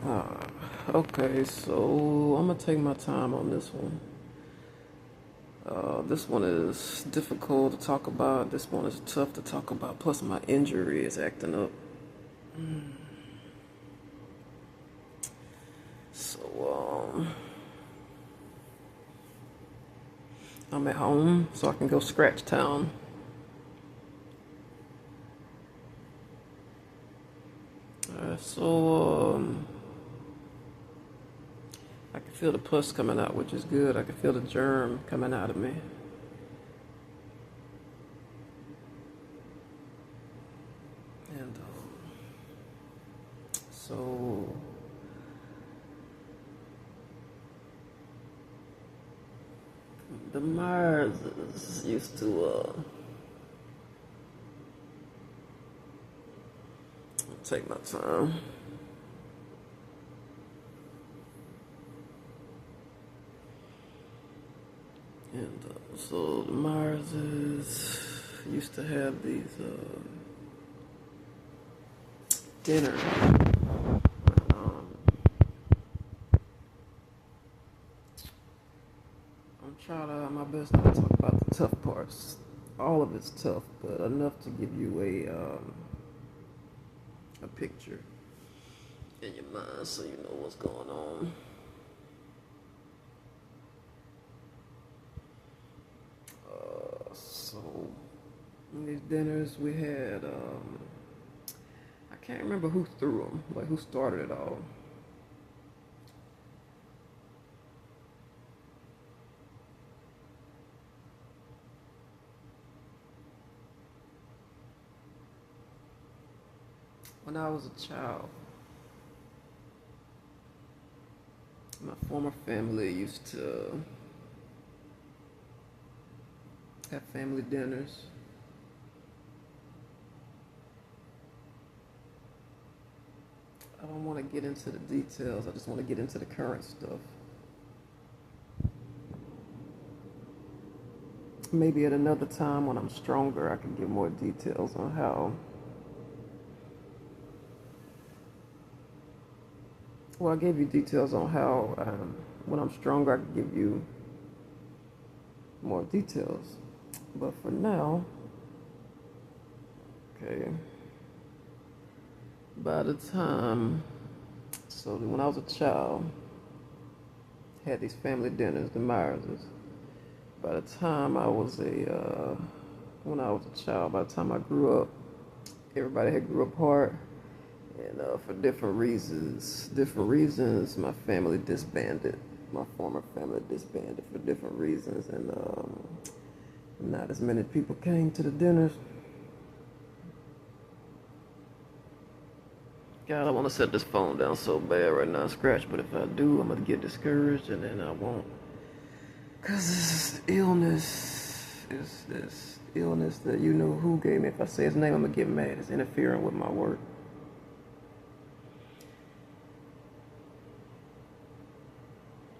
Uh, okay, so I'm gonna take my time on this one. This one is difficult to talk about. This one is tough to talk about. Plus, my injury is acting up. So, I'm at home, so I can go scratch town. So, I can feel the pus coming out, which is good. I can feel the germ coming out of me. And so, the Mars used to take my time. And so the Myerses used to have these dinners. Um, I'm trying to my best not to talk about the tough parts. All of it's tough, but enough to give you a picture in your mind so you know what's going on. So in these dinners we had I can't remember who threw them, like who started it all. When I was a child, my former family used to have family dinners. I don't want to get into the details. I just want to get into the current stuff. Maybe at another time when I'm stronger, I can give more details on how. Well, I gave you details on how when I'm stronger, I can give you more details. But for now, okay, by the time, so when I was a child, had these family dinners, the Myerses. By the time I was when I was a child, by the time I grew up, everybody had grew apart, and for different reasons, my family disbanded. My former family disbanded for different reasons, and not as many people came to the dinners. God, I want to set this phone down so bad right now, scratch. But if I do, I'm gonna get discouraged, and then I won't. Cause this illness that you know who gave me. If I say his name, I'm gonna get mad. It's interfering with my work.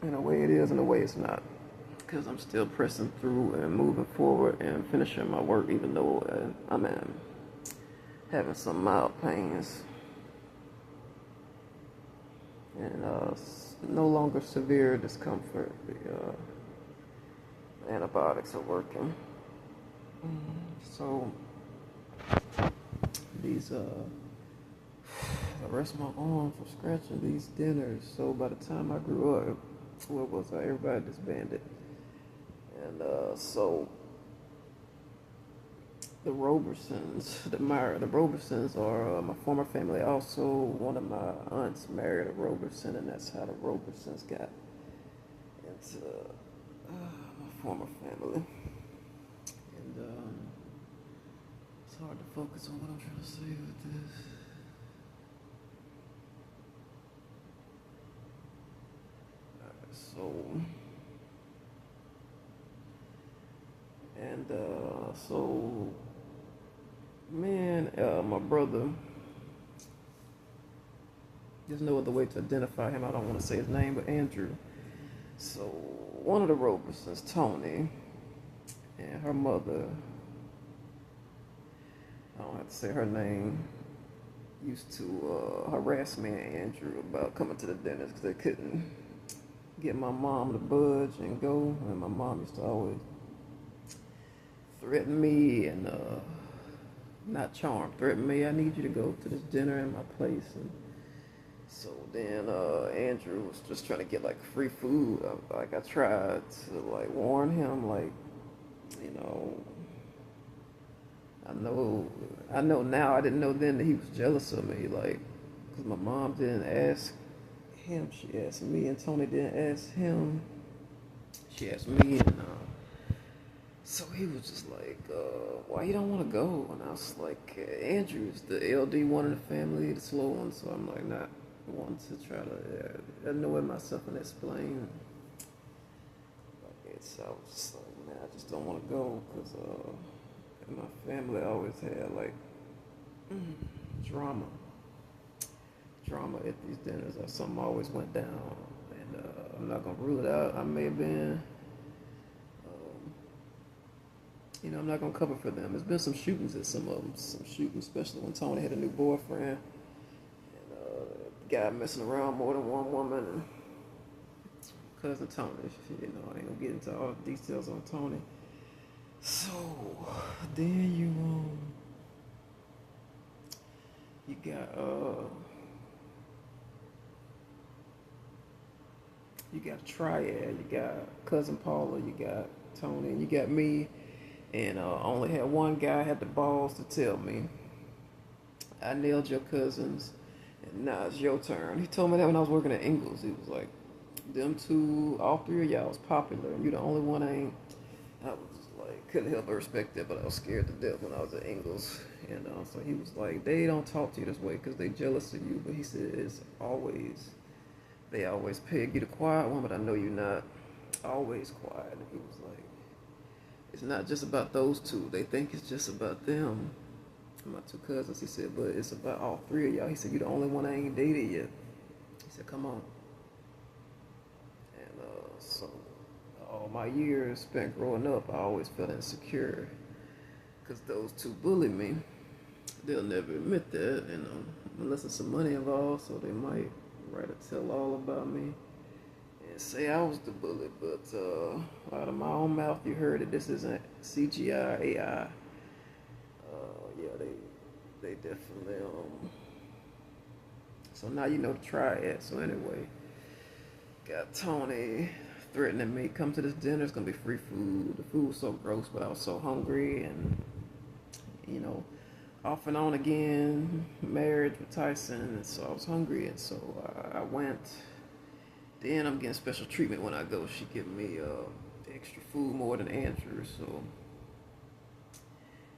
In a way it is, in a way it's not. Because I'm still pressing through and moving forward and finishing my work, even though I'm having some mild pains. And no longer severe discomfort. The antibiotics are working. So these I rest my arm from scratching these dinners. So by the time I grew up, what was I? Everybody disbanded, and so the Roberson'S, the Roberson'S are my former family. Also, one of my aunts married a Roberson, and that's how the Roberson'S got into my former family. And it's hard to focus on what I'm trying to say with this. So, and so, man, my brother, there's no other way to identify him. I don't want to say his name, but Andrew. So, one of the Robersons, Tony, and her mother, I don't have to say her name, used to harass me and Andrew about coming to the dinners because they couldn't get my mom to budge and go. And my mom used to always threaten me and not charm, threaten me. I need you to go to this dinner at my place. And so then Andrew was just trying to get like free food. I tried to like warn him, like, you know, I know now. I didn't know then that he was jealous of me, like, because my mom didn't ask him. She asked me, and Tony didn't ask him. She asked me, and so he was just like, why you don't want to go? And I was like, Andrew's the LD one in the family, the slow one, so I'm like not one to try to annoy myself and explain. Okay, so I was just like, man, I just don't want to go, because my family always had like drama at these dinners, or something always went down. And I'm not gonna rule it out. I may have been, I'm not gonna cover for them. There's been some shootings at some of them, especially when Tony had a new boyfriend, and the guy messing around more than one woman, and cousin Tony. I ain't gonna get into all the details on Tony. So then you got a triad. You got cousin Paula, you got Tony, and you got me. And only had one guy had the balls to tell me, I nailed your cousins, and now it's your turn. He told me that when I was working at Ingles. He was like, them two, all three of y'all was popular, and you the only one I ain't. I was like, couldn't help but respect that, but I was scared to death when I was at Ingles. And so he was like, they don't talk to you this way because they jealous of you. But he said, they always peg you the quiet one, but I know you're not always quiet. And he was like, it's not just about those two. They think it's just about them. My two cousins, he said, but it's about all three of y'all. He said, you're the only one I ain't dated yet. He said, come on. And so all my years spent growing up, I always felt insecure because those two bullied me. They'll never admit that, unless there's some money involved, so they might write a tell-all about me and say I was the bully, but out of my own mouth, you heard it. This isn't CGI, AI. Yeah, they definitely. So now you know the triad. So anyway, got Tony threatening me, come to this dinner. It's gonna be free food. The food was so gross, but I was so hungry, and off and on again, marriage with Tyson, and so I was hungry, and so I went. Then I'm getting special treatment when I go. She give me extra food more than Andrew. So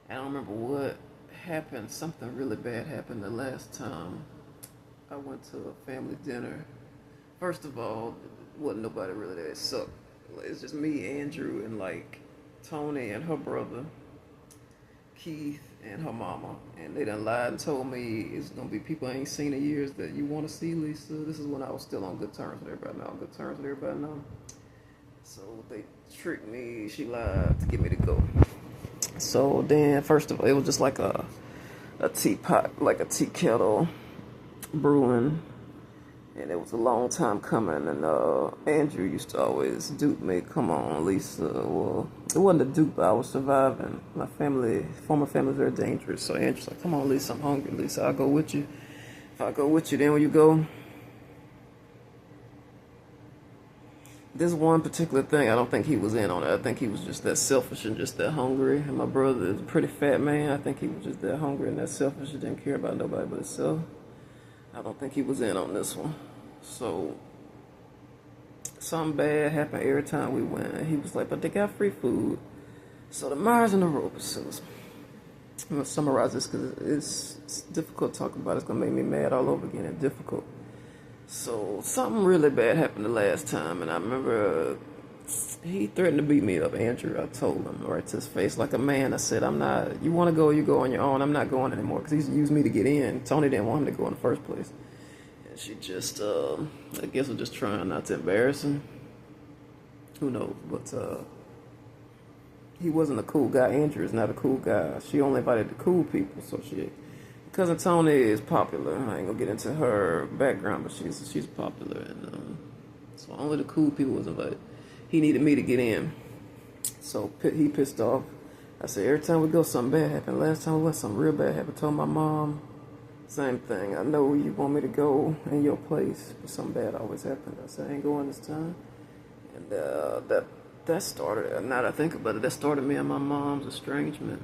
I don't remember what happened. Something really bad happened the last time I went to a family dinner. First of all, wasn't nobody really there. It sucked. It's just me, Andrew, and like Tony and her brother, Keith, and her mama. And they done lied and told me it's gonna be people I ain't seen in years that you want to see, Lisa. This is when I was still on good terms with everybody. Now I'm good terms with everybody now. So they tricked me. She lied to get me to go. So then, first of all, it was just like a teapot, like a tea kettle brewing. And it was a long time coming, and Andrew used to always dupe me. Come on, Lisa. Well, it wasn't a dupe. I was surviving. My former family, is very dangerous. So Andrew's like, come on, Lisa, I'm hungry. Lisa, I'll go with you. If I go with you, then when you go, this one particular thing, I don't think he was in on it. I think he was just that selfish and just that hungry. And my brother is a pretty fat man. I think he was just that hungry and that selfish. He didn't care about nobody but himself. I don't think he was in on this one. So something bad happened every time we went. He was like, but they got free food. So the Myers and the Roberson'S. I'm going to summarize this because it's difficult to talk about. It's going to make me mad all over again. It's difficult. So something really bad happened the last time. And I remember he threatened to beat me up, Andrew. I told him right to his face like a man. I said, I'm not, you want to go, you go on your own. I'm not going anymore because he used me to get in. Tony didn't want him to go in the first place. And she just, I guess was just trying not to embarrass him. Who knows? But he wasn't a cool guy. Andrew is not a cool guy. She only invited the cool people. So she cousin Tony is popular. I ain't gonna get into her background, but she's popular, and so only the cool people was invited. He needed me to get in, so he pissed off. I said, every time we go, something bad happened. Last time we went, something real bad happened. Told my mom, same thing. I know you want me to go in your place, but something bad always happened. I said, I ain't going this time. And that started, now that I think about it, that started me and my mom's estrangement.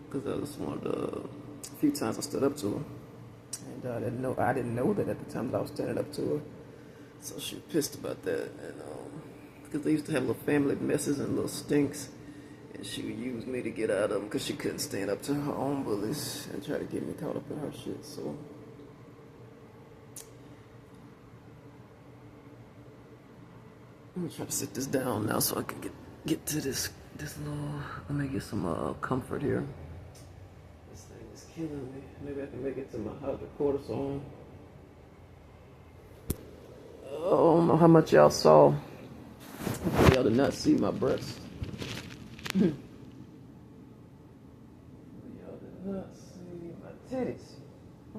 Because that was one of the few times I stood up to her. And I didn't know that at the time that I was standing up to her. So she was pissed about that. And because they used to have little family messes and little stinks. And she would use me to get out of them because she couldn't stand up to her own bullies and try to get me caught up in her shit. So I'm gonna try to sit this down now so I can get to this little. Let me get some comfort here. This thing is killing me. Maybe I can make it to my hydrocortisone. Oh, I don't know how much y'all saw. Y'all did not see my breasts. Y'all did not see my titties. I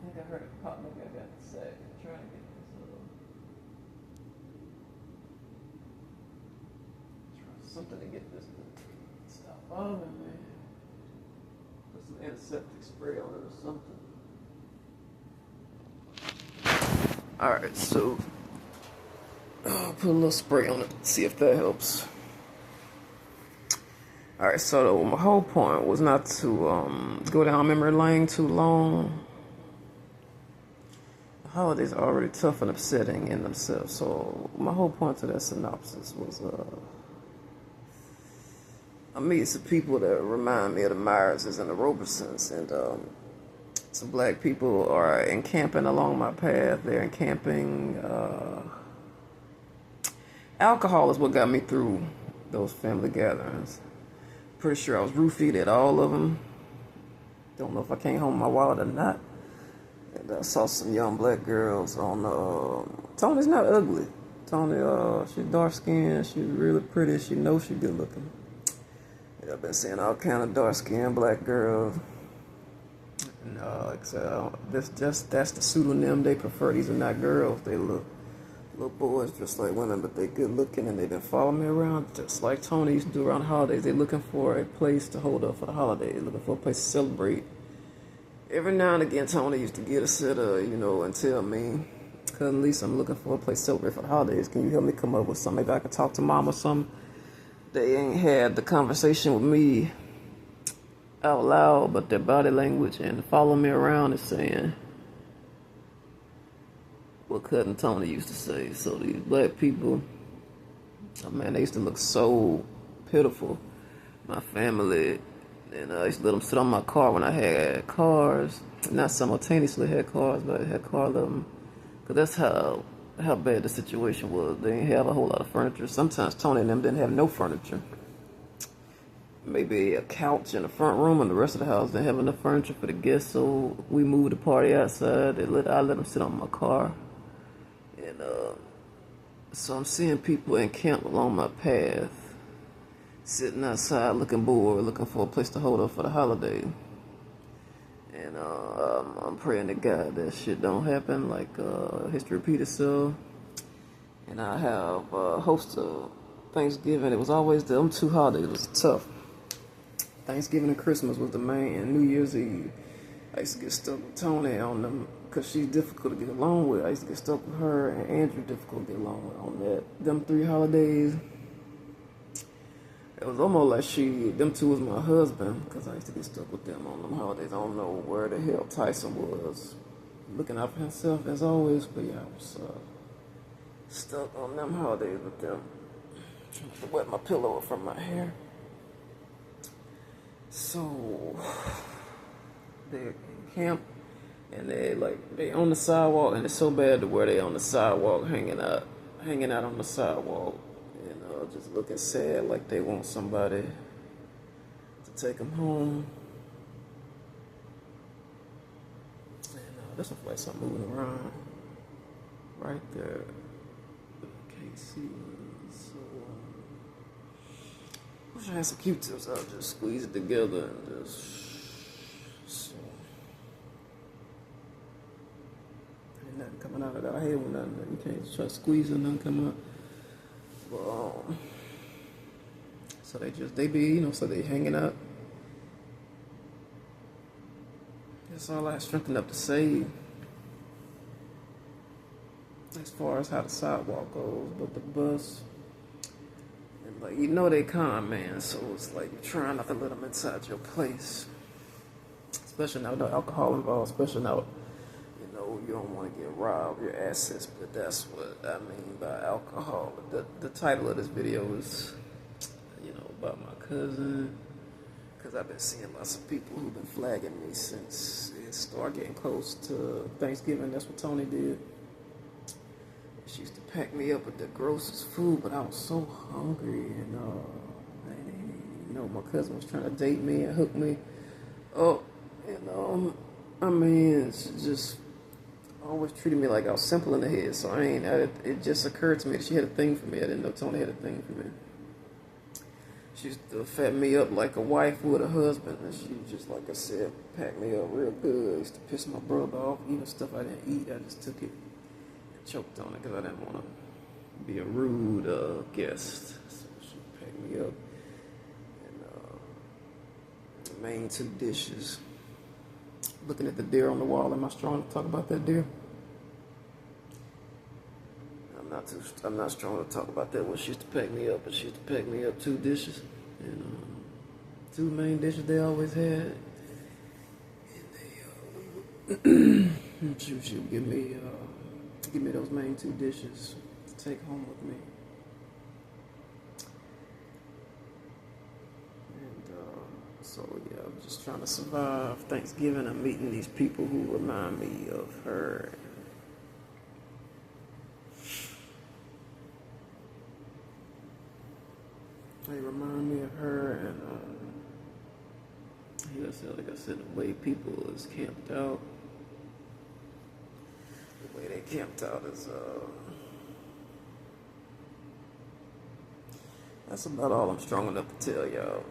think I heard it pop. Maybe I got the sack. I'm trying to get this something to get this to stop bothering me. Put some antiseptic spray on it or something. Alright, so I'll put a little spray on it, see if that helps. Alright, so my whole point was not to go down memory lane too long. The holidays are already tough and upsetting in themselves, so my whole point to that synopsis was I meet some people that remind me of the Myerses and the Roberson'S, and some black people are encamping along my path. They're encamping. Alcohol is what got me through those family gatherings. Pretty sure I was roofied at all of them. Don't know if I came home with my wallet or not. And I saw some young black girls on. Tony's not ugly. Tony, she's dark skinned. She's really pretty. She knows she's good looking. Yeah, I've been seeing all kind of dark skinned black girls. No, that's the pseudonym they prefer. These are not girls. They look little boys just like women, but they good looking, and they've been following me around just like Tony used to do around the holidays. They're looking for a place to hold up for the holidays, looking for a place to celebrate. Every now and again, Tony used to get a sitter, and tell me, Cousin Lisa, I'm looking for a place to celebrate for the holidays. Can you help me come up with something? Maybe I can talk to Mom or something. They ain't had the conversation with me out loud, but their body language and following me around is saying what Cousin Tony used to say. So these black people, oh man, they used to look so pitiful. My family, and I used to let them sit on my car when I had cars. Not simultaneously had cars, but I had car of them. Because that's how bad the situation was. They didn't have a whole lot of furniture. Sometimes Tony and them didn't have no furniture. Maybe a couch in the front room, and the rest of the house didn't have enough furniture for the guests, so we moved the party outside. I let them sit on my car. And so I'm seeing people encamp along my path, sitting outside looking bored, looking for a place to hold up for the holiday. And I'm praying to God that shit don't happen, like history repeat itself. And I have a host of Thanksgiving. It was always them two holidays. It was tough. Thanksgiving and Christmas was the main, and New Year's Eve. I used to get stuck with Tony on them because she's difficult to get along with. I used to get stuck with her, and Andrew difficult to get along with on that. Them 3 holidays, it was almost like them two was my husband, because I used to get stuck with them on them holidays. I don't know where the hell Tyson was, looking out for himself as always, but yeah, I was stuck on them holidays with them. Trying to wet my pillow from my hair. So they camp, and they on the sidewalk, and it's so bad to where they on the sidewalk hanging out on the sidewalk, and just looking sad, like they want somebody to take them home. And this looks like something moving around right there. Can't see. So Wish I had some Q-tips. I'll just squeeze it together and just. So. Ain't nothing coming out of that. I hate when nothing. You can't just try to squeeze and nothing come out. Well, so they be, so they hanging up. That's all I had strength enough to say as far as how the sidewalk goes, but the bus, and like they con, man. So it's like you're trying not to let them inside your place, especially now with no alcohol involved. Especially now, you don't want to get robbed your assets. But that's what I mean by alcohol. The title of this video is, about my cousin. Because I've been seeing lots of people who've been flagging me since it started getting close to Thanksgiving. That's what Tony did. She used to pack me up with the grossest food, but I was so hungry. And, my cousin was trying to date me and hook me up. And, it's just always treated me like I was simple in the head. So it just occurred to me that she had a thing for me. I didn't know Tony had a thing for me. She used to fat me up like a wife would a husband, and she just, like I said, packed me up real good. Used to piss my brother off, even stuff I didn't eat. I just took it and choked on it because I didn't want to be a rude guest. So she packed me up, and the main two dishes. Looking at the deer on the wall, am I strong to talk about that deer? I'm not strong to talk about that. Well, she used to pack me up, but she used to pack me up 2 dishes, and 2 main dishes they always had. And she would give me those main 2 dishes to take home with me. And so yeah, I'm just trying to survive Thanksgiving. I'm meeting these people who remind me of her. They remind me of her, and like I said, the way people is camped out. The way they camped out is that's about all I'm strong enough to tell y'all.